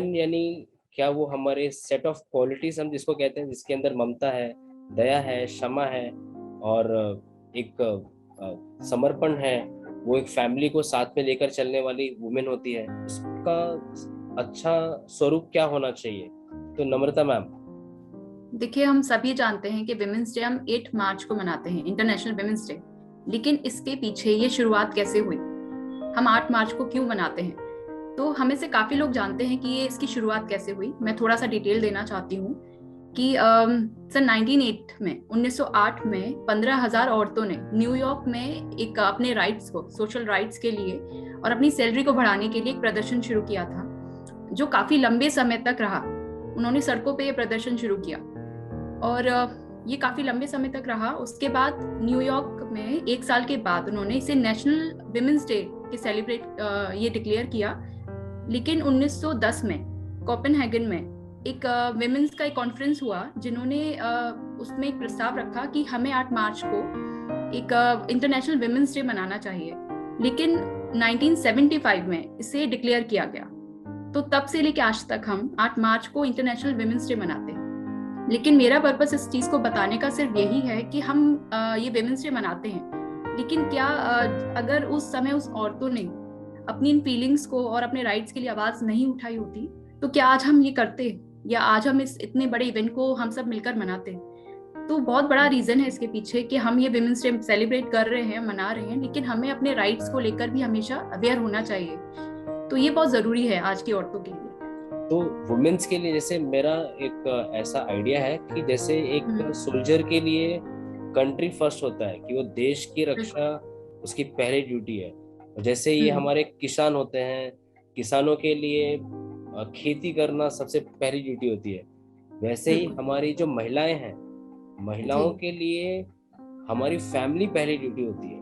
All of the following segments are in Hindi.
वुमेन यानी क्या वो हमारे सेट ऑफ क्वालिटीज हम जिसको कहते हैं, जिसके अंदर ममता है, दया है, क्षमा है और एक समर्पण है, वो एक फैमिली को साथ में लेकर चलने वाली वुमेन होती है, उसका अच्छा स्वरूप क्या होना चाहिए? तो नम्रता मैम। देखिए, हम सभी जानते हैं कि विमेंस डे हम 8 मार्च को मनाते हैं, इंटरनेशनल विमेंस डे। लेकिन इसके पीछे ये शुरुआत कैसे हुई, हम 8 मार्च को क्यों मनाते हैं? तो हमें से काफी लोग जानते हैं कि ये इसकी शुरुआत कैसे हुई। मैं थोड़ा सा डिटेल देना चाहती हूँ कि सन 1908 में 15,000 औरतों ने न्यूयॉर्क में एक अपने राइट्स को, सोशल राइट्स के लिए और अपनी सैलरी को बढ़ाने के लिए एक प्रदर्शन शुरू किया था, जो काफी लंबे समय तक रहा। उन्होंने सड़कों पे ये प्रदर्शन शुरू किया और ये काफी लंबे समय तक रहा। उसके बाद न्यूयॉर्क में 1 साल के बाद उन्होंने इसे नेशनल विमेंस डे के सेलिब्रेट ये डिक्लेयर किया। लेकिन 1910 में कोपेनहेगन में एक विमेंस का एक कॉन्फ्रेंस हुआ, जिन्होंने उसमें एक प्रस्ताव रखा कि हमें 8 मार्च को एक इंटरनेशनल विमेंस डे मनाना चाहिए। लेकिन 1975 में इसे डिक्लेयर किया गया। तो तब से लेके आज तक हम 8 मार्च को इंटरनेशनल विमेंस डे मनाते हैं। लेकिन मेरा पर्पस इस चीज को बताने का सिर्फ यही है कि हम ये विमेंस डे मनाते हैं, लेकिन क्या अगर उस समय उस औरतों ने अपनी इन फीलिंग्स को और अपने राइट्स के लिए आवाज नहीं उठाई होती, तो क्या आज हम ये करते, या आज हम इस इतने बड़े इवेंट को हम सब मिलकर मनाते? तो बहुत बड़ा रीजन है इसके पीछे कि हम ये विमेंस डे सेलिब्रेट कर रहे हैं, मना रहे हैं, लेकिन हमें अपने राइट्स को लेकर भी हमेशा अवेयर होना चाहिए। तो ये बहुत जरूरी है आज की औरतों के लिए। तो वुमेन्स के लिए जैसे मेरा एक ऐसा आइडिया है कि जैसे एक सोल्जर के लिए कंट्री फर्स्ट होता है, कि वो देश की रक्षा उसकी पहली ड्यूटी है। जैसे ये हमारे किसान होते हैं, किसानों के लिए खेती करना सबसे पहली ड्यूटी होती है, वैसे ही हमारी जो महिलाएं हैं, महिलाओं के लिए हमारी फैमिली पहली ड्यूटी होती है।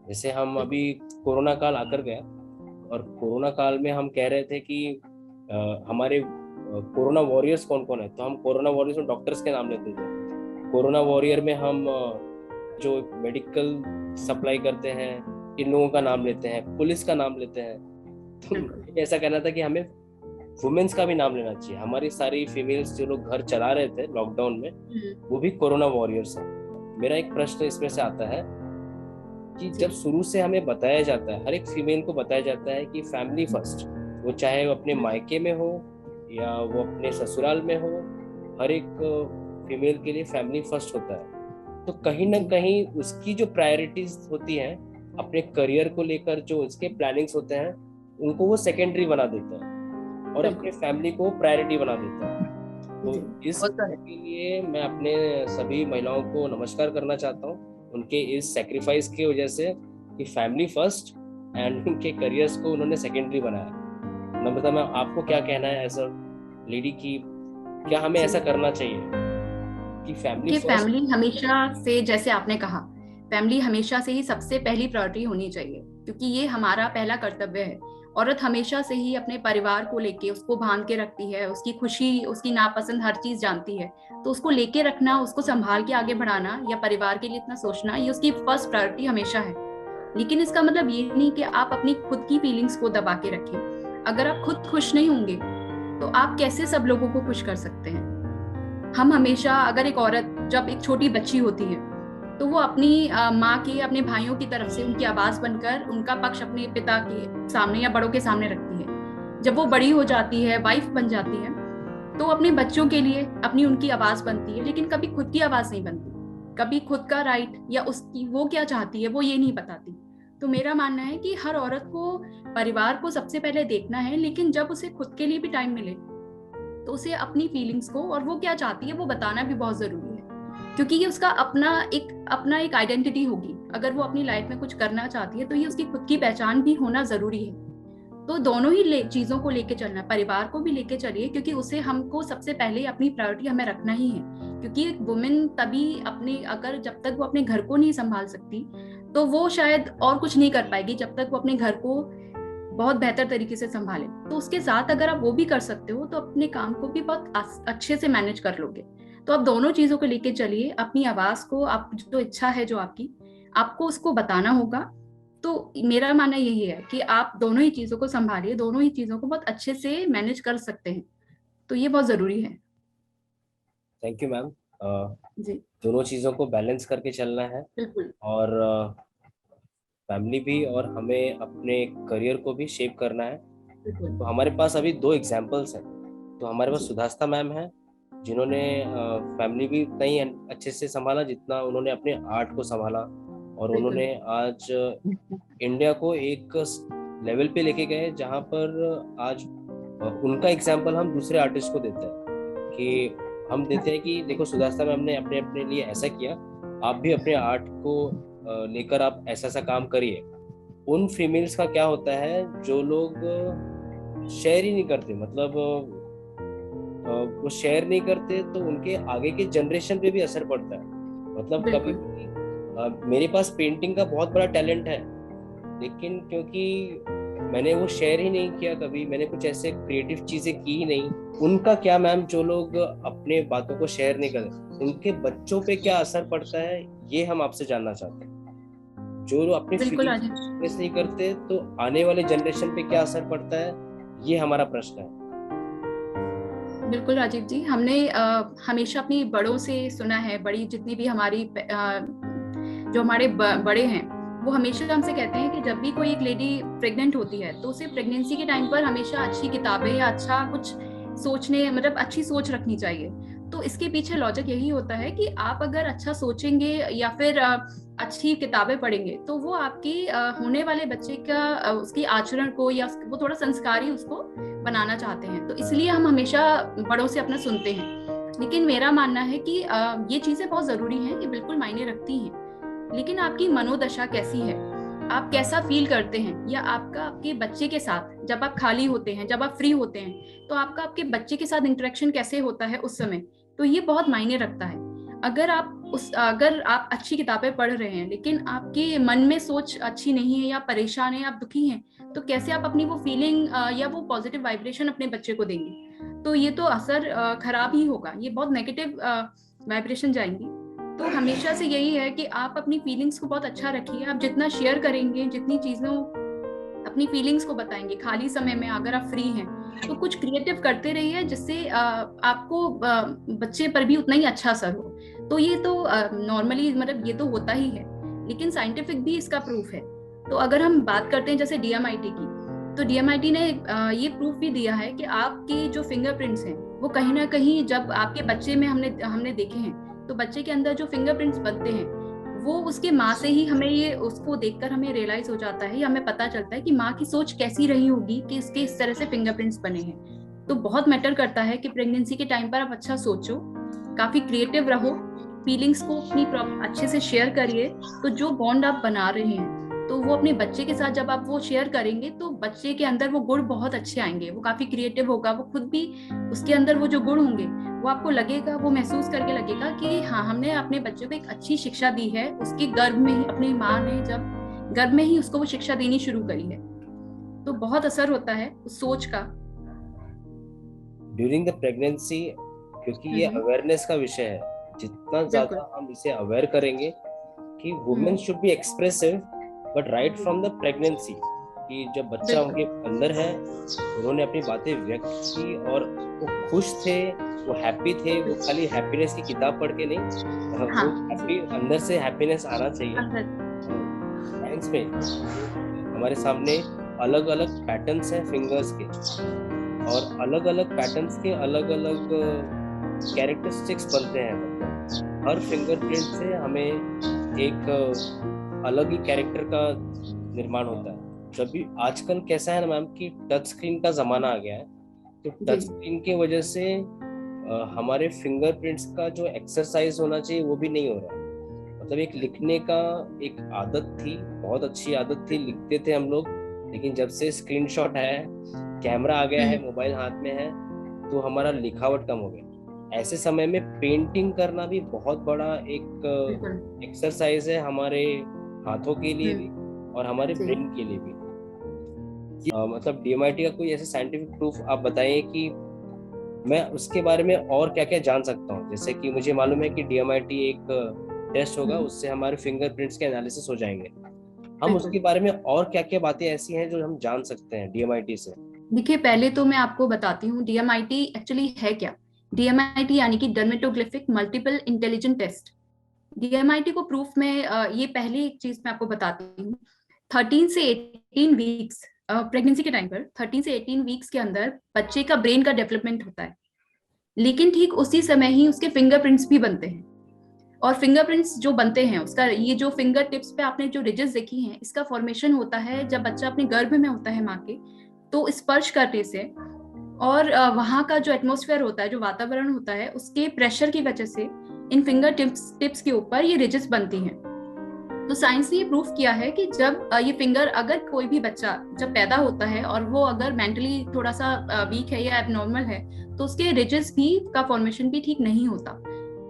जैसे हम अभी कोरोना काल आकर गया, और कोरोना काल में हम कह रहे थे कि हमारे कोरोना वॉरियर्स कौन कौन है, तो हम कोरोना वॉरियर्स में डॉक्टर्स के नाम लेते थे। कोरोना वॉरियर में हम जो मेडिकल सप्लाई करते हैं, इन लोगों का नाम लेते हैं, पुलिस का नाम लेते हैं। तो ऐसा कहना था कि हमें वुमेन्स का भी नाम लेना चाहिए। हमारी सारी फीमेल्स जो लोग घर चला रहे थे लॉकडाउन में, वो भी कोरोना वॉरियर्स हैं। मेरा एक प्रश्न इसमें से आता है कि जब शुरू से हमें बताया जाता है, हर एक फीमेल को बताया जाता है कि फैमिली फर्स्ट, वो चाहे वो अपने मायके में हो या वो अपने ससुराल में हो, हर एक फीमेल के लिए फैमिली फर्स्ट होता है। तो कहीं ना कहीं उसकी जो प्रायोरिटीज होती हैं अपने करियर को लेकर, जो उसके प्लानिंग्स होते हैं, उनको वो सेकेंडरी बना देता है और अपने फैमिली को प्रायोरिटी बना देता है। तो इस के लिए मैं अपने सभी महिलाओं को नमस्कार करना चाहता हूँ, उनके इस सेक्रीफाइस की वजह से कि फैमिली फर्स्ट एंड उनके करियर्स को उन्होंने सेकेंडरी बनाया। नम्रता मैम, आपको क्या कहना है एज अ लेडी की, क्या हमें ऐसा करना चाहिए कि फैमिली हमेशा से, जैसे आपने कहा, फैमिली हमेशा से ही सबसे पहली प्रायोरिटी होनी चाहिए, क्योंकि ये हमारा पहला कर्तव्य है। औरत हमेशा से ही अपने परिवार को लेके उसको बांध के रखती है, उसकी खुशी, उसकी नापसंद हर चीज जानती है। तो उसको लेके रखना, उसको संभाल के आगे बढ़ाना या परिवार के लिए इतना सोचना, ये उसकी फर्स्ट प्रायोरिटी हमेशा है। लेकिन इसका मतलब ये नहीं कि आप अपनी खुद की फीलिंग्स को दबा के रखें। अगर आप खुद खुश नहीं होंगे तो आप कैसे सब लोगों को खुश कर सकते हैं? हम हमेशा, अगर एक औरत जब एक छोटी बच्ची होती है तो वो अपनी माँ के, अपने भाइयों की तरफ से उनकी आवाज बनकर उनका पक्ष अपने पिता के सामने या बड़ों के सामने रखती है। जब वो बड़ी हो जाती है, वाइफ बन जाती है, तो अपने बच्चों के लिए अपनी उनकी आवाज बनती है, लेकिन कभी खुद की आवाज नहीं बनती। कभी खुद का राइट या उसकी वो क्या चाहती है वो ये नहीं बताती। तो मेरा मानना है कि हर औरत को परिवार को सबसे पहले देखना है, लेकिन जब उसे खुद के लिए भी टाइम मिले तो उसे अपनी फीलिंग्स को और वो क्या चाहती है वो बताना भी बहुत जरूरी है, क्योंकि ये उसका अपना एक आइडेंटिटी होगी। अगर वो अपनी लाइफ में कुछ करना चाहती है तो ये उसकी खुद की पहचान भी होना जरूरी है। तो दोनों ही चीजों को लेके चलना, परिवार को भी लेके चलिए, क्योंकि उसे हमको सबसे पहले अपनी प्रायोरिटी हमें रखना ही है। क्योंकि एक वुमेन तभी अपने, अगर जब तक वो अपने घर को नहीं संभाल सकती तो वो शायद और कुछ नहीं कर पाएगी जब तक वो अपने घर को बहुत बेहतर तरीके से संभाले। तो उसके साथ अगर आप वो भी कर सकते हो तो अपने काम को भी बहुत अच्छे से मैनेज कर लोगे। तो आप दोनों चीजों को लेके चलिए। अपनी आवाज को, आप जो इच्छा है जो आपकी, आपको उसको बताना होगा। तो मेरा मानना यही है कि आप दोनों ही चीजों को संभालिए, दोनों ही चीजों को बहुत अच्छे से मैनेज कर सकते हैं, तो ये बहुत जरूरी है। Thank you ma'am. जी दोनों चीज़ों को बैलेंस करके चलना है, बिल्कुल और फैमिली भी और हमें अपने करियर को भी शेप करना है। बिल्कुल। तो हमारे पास अभी दो एग्जाम्पल्स हैं। तो हमारे पास जी सुधास्ता मैम है, जिन्होंने फैमिली भी उतना ही अच्छे से संभाला जितना उन्होंने अपने आर्ट को संभाला, और बिल्कुल। उन्होंने आज इंडिया को एक लेवल पे लेके गए जहाँ पर आज उनका एग्जाम्पल हम दूसरे आर्टिस्ट को देते हैं, कि हम देते हैं कि देखो सुधास्ता मैम ने अपने अपने लिए ऐसा किया, आप भी अपने आर्ट को लेकर आप ऐसा ऐसा काम करिए। उन फीमेल्स का क्या होता है, जो लोग शेयर ही नहीं करते, मतलब वो शेयर नहीं करते, तो उनके आगे के जनरेशन पे भी असर पड़ता है। मतलब कभी बिल्कुल भी मेरे पास पेंटिंग का बहुत बड़ा टैलेंट है, लेकिन क्योंकि मैंने वो शेयर ही नहीं किया, कभी मैंने कुछ ऐसे क्रिएटिव चीजें की ही नहीं। उनका क्या मैम, जो लोग अपने बातों को शेयर नहीं करते, उनके बच्चों पे क्या असर पड़ता है, ये हम आपसे जानना चाहते हैं। जो लोग अपनी बिल्कुल फीलिंग्स राजीव। एक्सप्रेस नहीं करते, तो आने वाले जनरेशन पे क्या असर पड़ता है, ये हमारा प्रश्न है। बिल्कुल राजीव जी, हमने हमेशा अपनी बड़ों से सुना है, बड़ी जितनी भी हमारी जो हमारे बड़े हैं, वो हमेशा हमसे कहते हैं कि जब भी कोई एक लेडी प्रेग्नेंट होती है तो उसे प्रेगनेंसी के टाइम पर हमेशा अच्छी किताबें या अच्छा कुछ सोचने, मतलब अच्छी सोच रखनी चाहिए। तो इसके पीछे लॉजिक यही होता है कि आप अगर अच्छा सोचेंगे या फिर अच्छी किताबें पढ़ेंगे, तो वो आपकी होने वाले बच्चे का उसकी आचरण को या वो थोड़ा संस्कारी उसको बनाना चाहते हैं। तो इसलिए हम हमेशा बड़ों से अपना सुनते हैं। लेकिन मेरा मानना है कि ये चीजें बहुत जरूरी हैं, ये बिल्कुल मायने रखती हैं, लेकिन आपकी मनोदशा कैसी है, आप कैसा फील करते हैं, या आपका आपके बच्चे के साथ जब आप खाली होते हैं, जब आप फ्री होते हैं, तो आपका आपके बच्चे के साथ इंटरेक्शन कैसे होता है उस समय, तो ये बहुत मायने रखता है। अगर आप अच्छी किताबें पढ़ रहे हैं लेकिन आपके मन में सोच अच्छी नहीं है, या परेशान है, आप दुखी हैं, तो कैसे आप अपनी वो फीलिंग या वो पॉजिटिव वाइब्रेशन अपने बच्चे को देंगे? तो ये तो असर खराब ही होगा, ये बहुत नेगेटिव वाइब्रेशन जाएंगी। तो हमेशा से यही है कि आप अपनी फीलिंग्स को बहुत अच्छा रखिए। आप जितना शेयर करेंगे, जितनी चीजों अपनी फीलिंग्स को बताएंगे, खाली समय में अगर आप फ्री हैं तो कुछ क्रिएटिव करते रहिए, जिससे आपको बच्चे पर भी उतना ही अच्छा असर हो। तो ये तो नॉर्मली मतलब ये तो होता ही है, लेकिन साइंटिफिक भी इसका प्रूफ है। तो अगर हम बात करते हैं जैसे डीएमआईटी की, तो डीएमआईटी ने ये प्रूफ भी दिया है कि आपके जो फिंगरप्रिंट्स हैं वो कहीं ना कहीं, जब आपके बच्चे में हमने देखे हैं, तो बच्चे के अंदर जो फिंगरप्रिंट्स बनते हैं वो उसके माँ से ही, हमें ये उसको देखकर हमें रियलाइज हो जाता है, या हमें पता चलता है कि माँ की सोच कैसी रही होगी कि इसके इस तरह से फिंगरप्रिंट्स बने हैं। तो बहुत मैटर करता है कि प्रेगनेंसी के टाइम पर आप अच्छा सोचो, काफी क्रिएटिव रहो, फीलिंग्स को अपनी अच्छे से शेयर करिए। तो जो बॉन्ड आप बना रहे हैं, तो वो अपने बच्चे के साथ जब आप वो शेयर करेंगे, तो बच्चे के अंदर वो गुण बहुत अच्छे आएंगे, वो काफी क्रिएटिव होगा, वो खुद भी उसके अंदर वो जो गुण होंगे वो आपको लगेगा, वो महसूस करके लगेगा कि हाँ, हमने अपने बच्चे को एक अच्छी शिक्षा दी है। उसके गर्भ में ही, अपनी माँ ने जब गर्भ में ही उसको वो शिक्षा देनी शुरू करी है, तो बहुत असर होता है उस सोच का ड्यूरिंग द प्रेगनेंसी, क्योंकि ये अवेयरनेस का विषय है, जितना बिल्कुल। ज्यादा हम इसे अवेयर करेंगे कि women should be expressive, but right from the pregnancy, कि जब बच्चा उनके अंदर है, उन्होंने अपनी बातें व्यक्त की और वो खुश थे, वो हैप्पी थे, वो खाली हैप्पीनेस की किताब पढ़ के नहीं, हाँ वो हैप्पी, अंदर से हैप्पीनेस आना चाहिए। अंदर। साइंस में हमारे सामने अलग अलग पैटर्न्स हैं फिंगर्स के, और अलग अलग पैटर्न्स के अलग अलग कैरेक्टरिस्टिक्स बनते हैं। मतलब हर फिंगरप्रिंट से हमें एक अलग ही कैरेक्टर का निर्माण होता है। जब भी आजकल कैसा है ना मैम, कि टच स्क्रीन का जमाना आ गया है, तो टच स्क्रीन की वजह से हमारे फिंगरप्रिंट्स का जो एक्सरसाइज होना चाहिए वो भी नहीं हो रहा है। मतलब एक लिखने का एक आदत थी, बहुत अच्छी आदत थी, लिखते थे हम लोग, लेकिन जब से स्क्रीनशॉट है, कैमरा आ गया है, मोबाइल हाथ में है, तो हमारा लिखावट कम हो गया। ऐसे समय में पेंटिंग करना भी बहुत बड़ा एक एक्सरसाइज है, हमारे हाथों के लिए भी और हमारे ब्रेन के लिए भी। मतलब डीएमआईटी का कोई ऐसा साइंटिफिक प्रूफ आप बताइए कि मैं उसके बारे में और क्या क्या जान सकता हूँ। जैसे कि मुझे मालूम है कि डीएमआईटी एक टेस्ट होगा, उससे हमारे फिंगरप्रिंट्स के एनालिसिस हो जाएंगे, हम उसके बारे में और क्या क्या बातें ऐसी हैं जो हम जान सकते हैं DMIT से? देखिए, पहले तो मैं आपको बताती हूँ DMIT एक्चुअली है क्या। DMIT यानी कि डर्मेटोग्लिफिक मल्टीपल इंटेलिजेंट टेस्ट। DMIT को प्रूफ में ये पहली एक चीज मैं आपको बताती हूँ। 13 से 18 वीक्स प्रेगनेंसी के टाइम पर 13 से 18 वीक्स के अंदर बच्चे का ब्रेन का डेवलपमेंट होता है, लेकिन ठीक उसी समय ही उसके फिंगरप्रिंट्स भी बनते हैं। और फिंगरप्रिंट्स जो बनते हैं, उसका ये जो फिंगर टिप्स पे आपने जो रिजेस देखी हैं, इसका फॉर्मेशन होता है जब बच्चा अपने गर्भ में होता है माँ के, तो स्पर्श करने से और वहाँ का जो एटमॉस्फेयर होता है, जो वातावरण होता है, उसके प्रेशर की वजह से इन फिंगर टिप्स के ऊपर ये रिजेस बनती हैं। तो साइंस ने ये प्रूफ किया है कि जब ये फिंगर, अगर कोई भी बच्चा जब पैदा होता है और वो अगर मेंटली थोड़ा सा वीक है या एबनॉर्मल है, तो उसके रिजेस भी का फॉर्मेशन भी ठीक नहीं होता।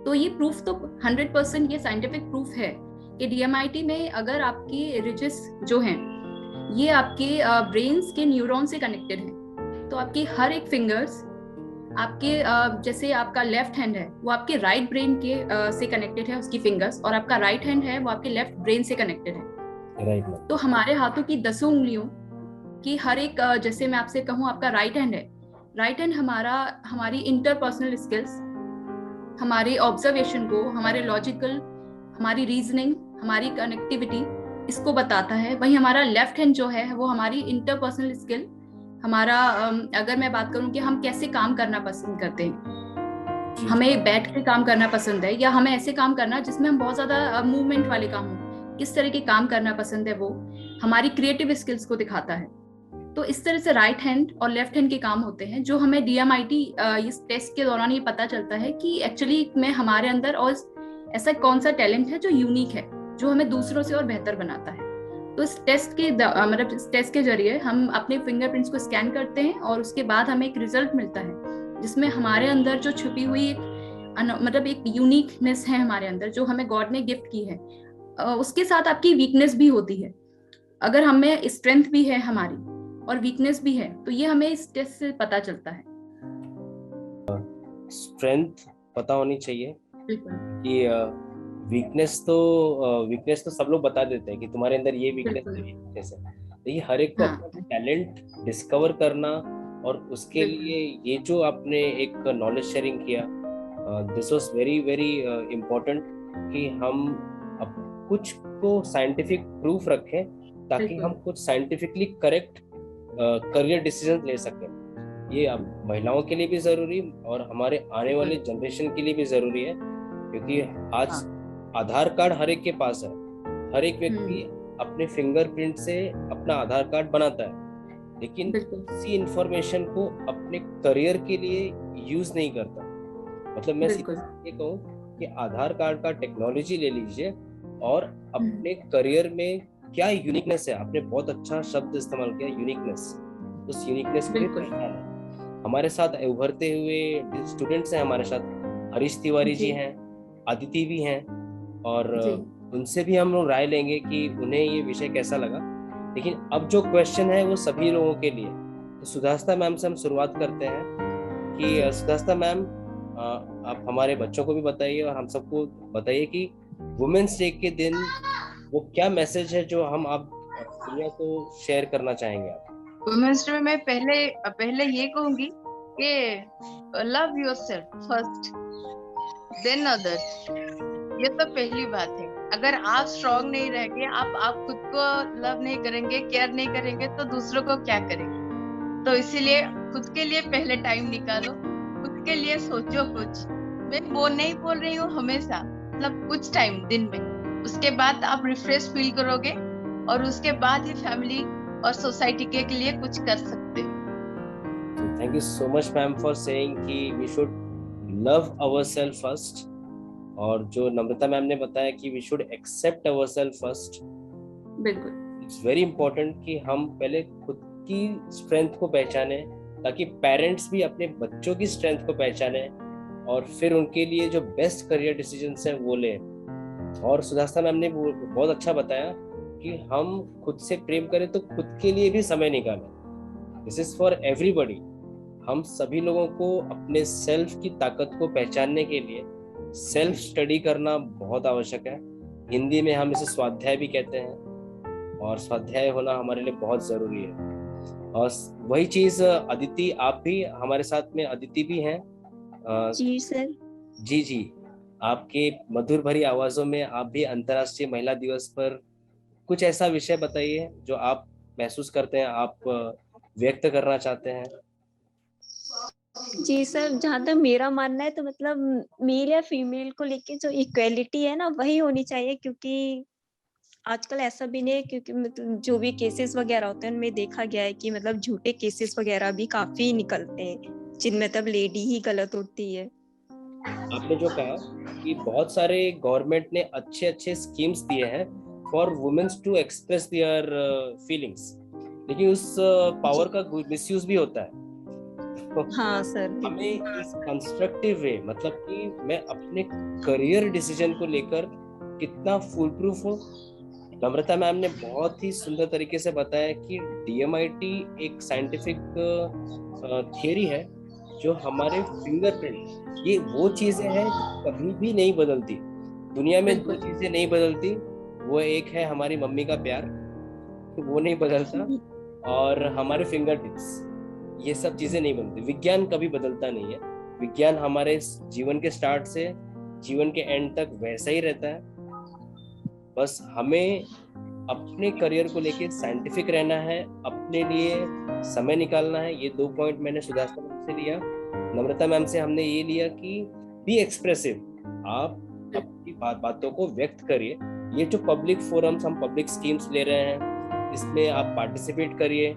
तो ये प्रूफ तो 100% ये साइंटिफिक प्रूफ है कि DMIT में अगर आपके रिजेस जो हैं ये आपके ब्रेन्स के न्यूरॉन से कनेक्टेड है, तो आपकी हर एक फिंगर्स आपके जैसे आपका लेफ्ट हैंड है वो आपके राइट ब्रेन के से कनेक्टेड है, उसकी फिंगर्स, और आपका राइट हैंड है वो आपके लेफ्ट ब्रेन से कनेक्टेड है। राइट। तो हमारे हाथों की 10 उंगलियों की हर एक जैसे मैं आपसे कहूँ आपका राइट हैंड है, राइट हैंड हमारी इंटरपर्सनल स्किल्स, हमारे ऑब्जर्वेशन को, हमारे लॉजिकल, हमारी रीजनिंग, हमारी कनेक्टिविटी, इसको बताता है। वहीं हमारा लेफ्ट हैंड जो है वो हमारी इंटरपर्सनल स्किल, हमारा अगर मैं बात करूं कि हम कैसे काम करना पसंद करते हैं, हमें बैठ के काम करना पसंद है या हमें ऐसे काम करना जिसमें हम बहुत ज्यादा मूवमेंट वाले काम हो, किस तरह के काम करना पसंद है, वो हमारी क्रिएटिव स्किल्स को दिखाता है। तो इस तरह से राइट हैंड और लेफ्ट हैंड के काम होते हैं, जो हमें DMIT इस टेस्ट के दौरान ये पता चलता है कि एक्चुअली में हमारे अंदर और ऐसा कौन सा टैलेंट है जो यूनिक है, जो हमें दूसरों से और बेहतर बनाता है। तो इस टेस्ट के मतलब इस टेस्ट के जरिए हम अपने फिंगरप्रिंट्स को स्कैन करते हैं और उसके बाद हमें एक रिजल्ट मिलता है जिसमें हमारे अंदर जो छुपी हुई मतलब एक यूनिकनेस है हमारे अंदर, जो हमें गॉड ने गिफ्ट की है, उसके साथ आपकी वीकनेस भी होती है। अगर हमें स्ट्रेंथ भी है हमारी और वीकनेस भी है, तो ये हमें इस टेस्ट से पता चलता है। स्ट्रेंथ पता होनी चाहिए कि वीकनेस तो सब लोग बता देते हैं कि तुम्हारे अंदर ये वीकनेस है, लेकिन हर एक को अपना टैलेंट डिस्कवर करना और उसके लिए ये जो आपने एक नॉलेज शेयरिंग किया, this was very very important कि हम अब कुछ को साइंटिफिक प्रूफ रखें ताकि हम कुछ साइंटिफिकली करेक्ट करियर डिसीजन ले सकें। ये अब महिलाओं के लिए भी जरूरी और हमारे आने वाले जनरेशन के लिए भी जरूरी है, क्योंकि आज आधार कार्ड हर एक के पास है, हर एक व्यक्ति अपने फिंगरप्रिंट से अपना आधार कार्ड बनाता है, लेकिन इसी इंफॉर्मेशन को अपने करियर के लिए यूज नहीं करता। मतलब मैं ये कहूँ कि आधार कार्ड का टेक्नोलॉजी ले लीजिए और अपने करियर में क्या यूनिकनेस है, आपने बहुत अच्छा शब्द इस्तेमाल किया, यूनिकनेस। उस यूनिकनेस को पहचाना है। हमारे साथ उभरते हुए स्टूडेंट्स हैं, हमारे साथ हरीश तिवारी जी हैं, अदिति भी हैं, और उनसे भी हम लोग राय लेंगे कि उन्हें ये विषय कैसा लगा। लेकिन अब जो क्वेश्चन है वो सभी लोगों के लिए, तो सुधास्ता मैम से हम शुरुआत करते हैं कि सुधास्ता मैम, आप हमारे बच्चों को भी बताइए और हम सबको बताइए कि वुमेन्स डे के दिन वो क्या मैसेज है जो हम आप दुनिया को शेयर करना चाहेंगे आप? वुमेन्स डे में मैं पहले ये कहूंगी कि love yourself first than others. ये तो पहली बात है। अगर आप स्ट्रॉन्ग नहीं रहेंगे, आप खुद को लव नहीं करेंगे, केयर नहीं करेंगे, तो दूसरों को क्या करेंगे। तो इसीलिए खुद के लिए पहले टाइम निकालो, खुद के लिए सोचो कुछ। मैं वो नहीं बोल रही हूँ हमेशा, मतलब कुछ टाइम दिन में, उसके बाद आप रिफ्रेश फील करोगे और उसके बाद ही फैमिली और सोसाइटी के लिए कुछ कर सकते हैं। Thank you so much ma'am for saying कि we should love ourselves first, और जो नम्रता मैम ने बताया कि we should accept ourselves first. बिल्कुल, इट्स वेरी इंपॉर्टेंट कि हम पहले खुद की स्ट्रेंथ को पहचाने, ताकि पेरेंट्स भी अपने बच्चों की स्ट्रेंथ को पहचाने और फिर उनके लिए जो बेस्ट करियर डिसीजंस हैं वो लें। और सुधास्ता मैम ने बहुत अच्छा बताया कि हम खुद से प्रेम करें तो खुद के लिए भी समय निकालें। This is for everybody. हम सभी लोगों को अपने सेल्फ की ताकत को पहचानने के लिए सेल्फ स्टडी करना बहुत आवश्यक है। हिंदी में हम इसे स्वाध्याय भी कहते हैं। और स्वाध्याय होना हमारे लिए बहुत जरूरी है। और वही चीज अदिति, आप भी हमारे साथ में, अदिति भी हैं। जी सर। जी, आपके मधुर भरी आवाजों में आप भी अंतर्राष्ट्रीय महिला दिवस पर कुछ ऐसा विषय बताइए जो आप महसूस करते हैं, आप व्यक्त करना चाहते हैं। जी सर, जहाँ तक मेरा मानना है तो मतलब मेल या फीमेल को लेके जो इक्वेलिटी है ना वही होनी चाहिए, क्योंकि आजकल ऐसा भी नहीं है, क्योंकि मतलब जो भी केसेस वगैरह होते हैं उनमें देखा गया है कि मतलब झूठे केसेस वगैरह भी काफी निकलते हैं जिनमें तब लेडी ही गलत होती है। आपने जो कहा कि बहुत सारे गवर्नमेंट ने अच्छे अच्छे स्कीम्स दिए हैं for womens to express their feelings, लेकिन उस पावर का मिसयूज भी होता है। हाँ सर। हमें इस कंस्ट्रक्टिव वे, मतलब कि मैं अपने करियर डिसीजन को लेकर कितना फुल प्रूफ हूँ। नम्रता मैम ने बहुत ही सुंदर तरीके से बताया कि DMIT एक साइंटिफिक थियरी है जो हमारे फिंगरप्रिंट, ये वो चीजें हैं जो कभी भी नहीं बदलती दुनिया में। दो चीजें नहीं बदलती, वो एक है हमारी मम्मी का प्यार, वो नहीं बदलता, और हमारे फिंगर टिप्स, ये सब चीजें नहीं बदलती। विज्ञान कभी बदलता नहीं है। विज्ञान हमारे जीवन के स्टार्ट से जीवन के एंड तक वैसा ही रहता है। बस हमें अपने करियर को लेके साइंटिफिक रहना है, अपने लिए समय निकालना है। ये 2 पॉइंट मैंने सुधाकर मैम से लिया, नम्रता मैम से हमने ये लिया कि बी एक्सप्रेसिव, आप अपनी बातों को व्यक्त करिए। ये जो पब्लिक फोरम्स, हम पब्लिक स्कीम्स ले रहे हैं, इसमें आप पार्टिसिपेट करिए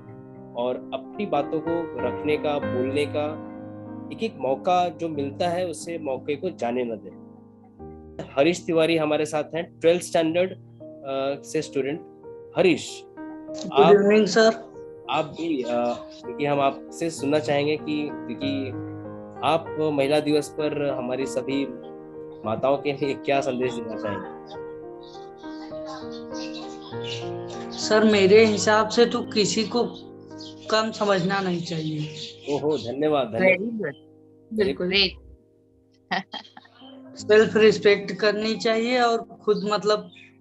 और अपनी बातों को रखने का, बोलने का एक एक मौका जो मिलता है उसे मौके को जाने न दें। हरीश तिवारी हमारे साथ हैं, 12th स्टैंडर्ड से student. Harish, good evening sir. आप भी क्योंकि हम आपसे सुनना चाहेंगे कि क्योंकि आप महिला दिवस पर हमारी सभी माताओं के लिए क्या संदेश देना चाहेंगे। सर मेरे हिसाब से तो किसी को कम समझना नहीं चाहिए। ओहो, धन्यवाद धन्यवाद, बिल्कुल। सेल्फ रिस्पेक्ट करनी चाहिए और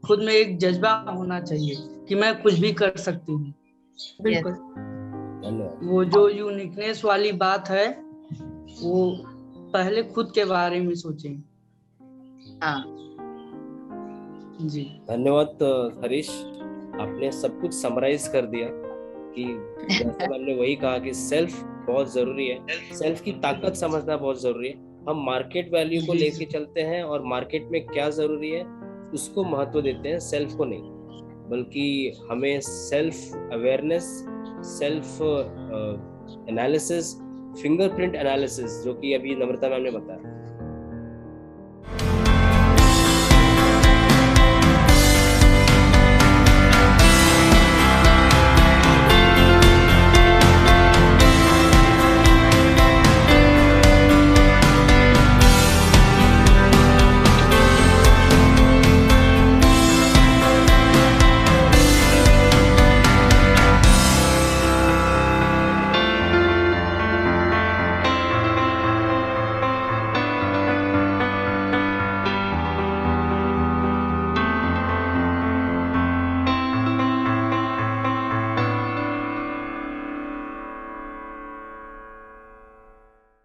खुद में एक जज्बा होना चाहिए कि मैं कुछ भी कर सकती हूँ। बिल्कुल। वो जो यूनिकनेस वाली बात है वो पहले खुद के बारे में सोचें। हाँ जी धन्यवाद हरीश, आपने सब कुछ समराइज कर दिया कि जैसे हमने वही कहा कि सेल्फ बहुत जरूरी है, सेल्फ की ताकत समझना बहुत जरूरी है। हम मार्केट वैल्यू को लेके चलते हैं और मार्केट में क्या जरूरी है उसको महत्व देते हैं, सेल्फ को नहीं। बल्कि हमें self awareness, self analysis, fingerprint analysis, जो कि अभी नम्रता मैम ने बताया,